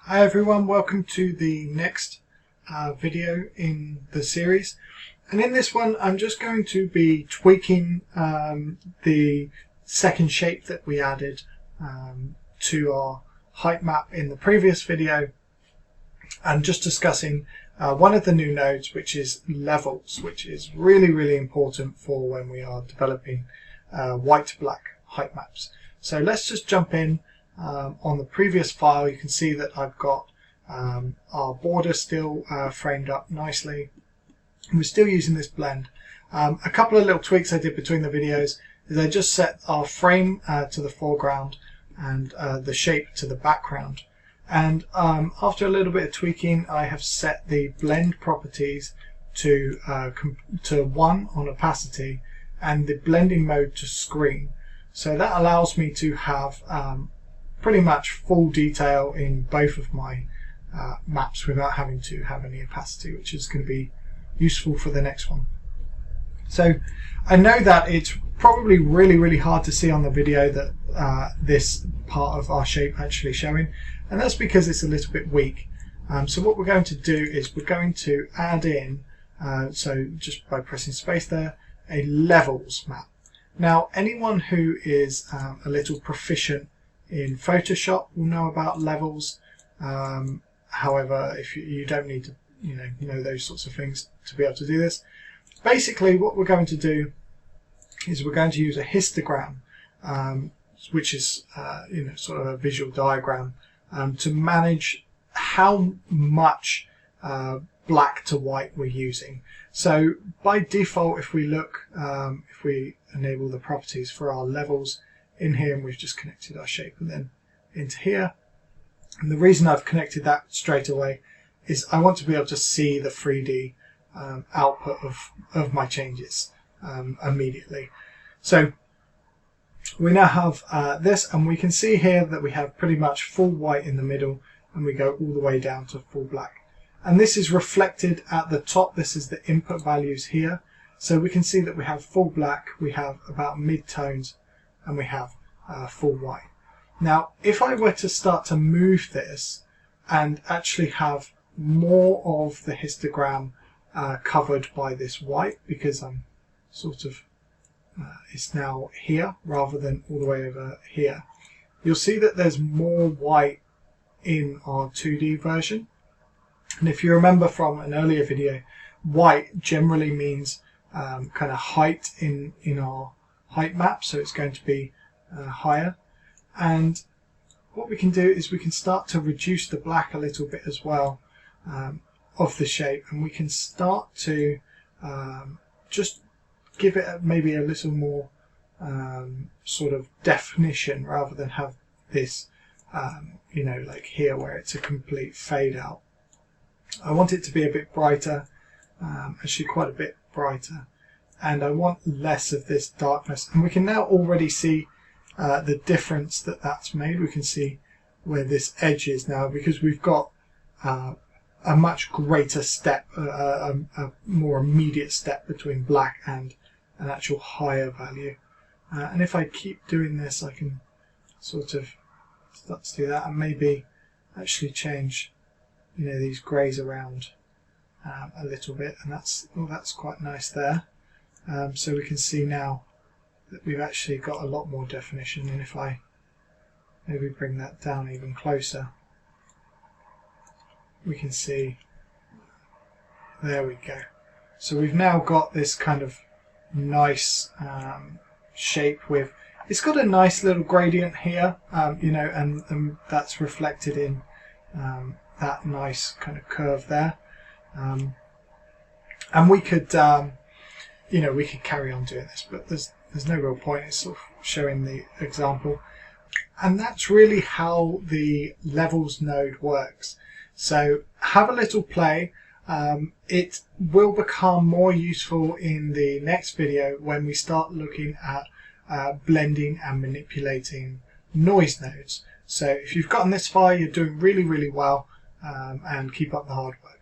Hi everyone, welcome to the next video in the series, and in this one I'm just going to be tweaking the second shape that we added to our height map in the previous video, and just discussing one of the new nodes, which is levels, which is really important for when we are developing white to black height maps. So let's just jump in. On the previous file you can see that I've got our border still framed up nicely. We're still using this blend. A couple of little tweaks I did between the videos is I just set our frame to the foreground and the shape to the background, and after a little bit of tweaking I have set the blend properties to 1 on opacity and the blending mode to screen. So that allows me to have pretty much full detail in both of my maps without having to have any opacity, which is going to be useful for the next one. So I know that it's probably really hard to see on the video that this part of our shape actually showing, and that's because it's a little bit weak. So what we're going to do is we're going to add in, so just by pressing space there, a levels map. Now anyone who is a little proficient in Photoshop will know about levels. However, if you don't need to know those sorts of things to be able to do this. Basically what we're going to do is we're going to use a histogram, which is sort of a visual diagram, to manage how much black to white we're using. So by default, if we look, if we enable the properties for our levels in here, and we've just connected our shape and then into here, and the reason I've connected that straight away is I want to be able to see the 3D output of my changes immediately. So we now have this, and we can see here that we have pretty much full white in the middle, and we go all the way down to full black, and this is reflected at the top. This is the input values here, so we can see that we have full black, we have about mid-tones, and we have full white. Now if I were to start to move this and actually have more of the histogram covered by this white, because I'm sort of it's now here rather than all the way over here, you'll see that there's more white in our 2D version. And if you remember from an earlier video, white generally means kind of height in our height map, so it's going to be higher. And what we can do is we can start to reduce the black a little bit as well of the shape, and we can start to just give it maybe a little more sort of definition, rather than have this like here where it's a complete fade out. I want it to be a bit brighter, actually quite a bit brighter, and I want less of this darkness. And we can now already see the difference that's made. We can see where this edge is now, because we've got a much greater step, a more immediate step between black and an actual higher value. And if I keep doing this, I can sort of start to do that, and maybe actually change these greys around a little bit, and that's quite nice there. So we can see now that we've actually got a lot more definition, and if I maybe bring that down even closer, we can see, there we go. So we've now got this kind of nice shape with, it's got a nice little gradient here, and that's reflected in that nice kind of curve there. And we could we could carry on doing this, but there's no real point. It's sort of showing the example, and that's really how the levels node works. So have a little play. It will become more useful in the next video when we start looking at blending and manipulating noise nodes. So if you've gotten this far, you're doing really well, and keep up the hard work.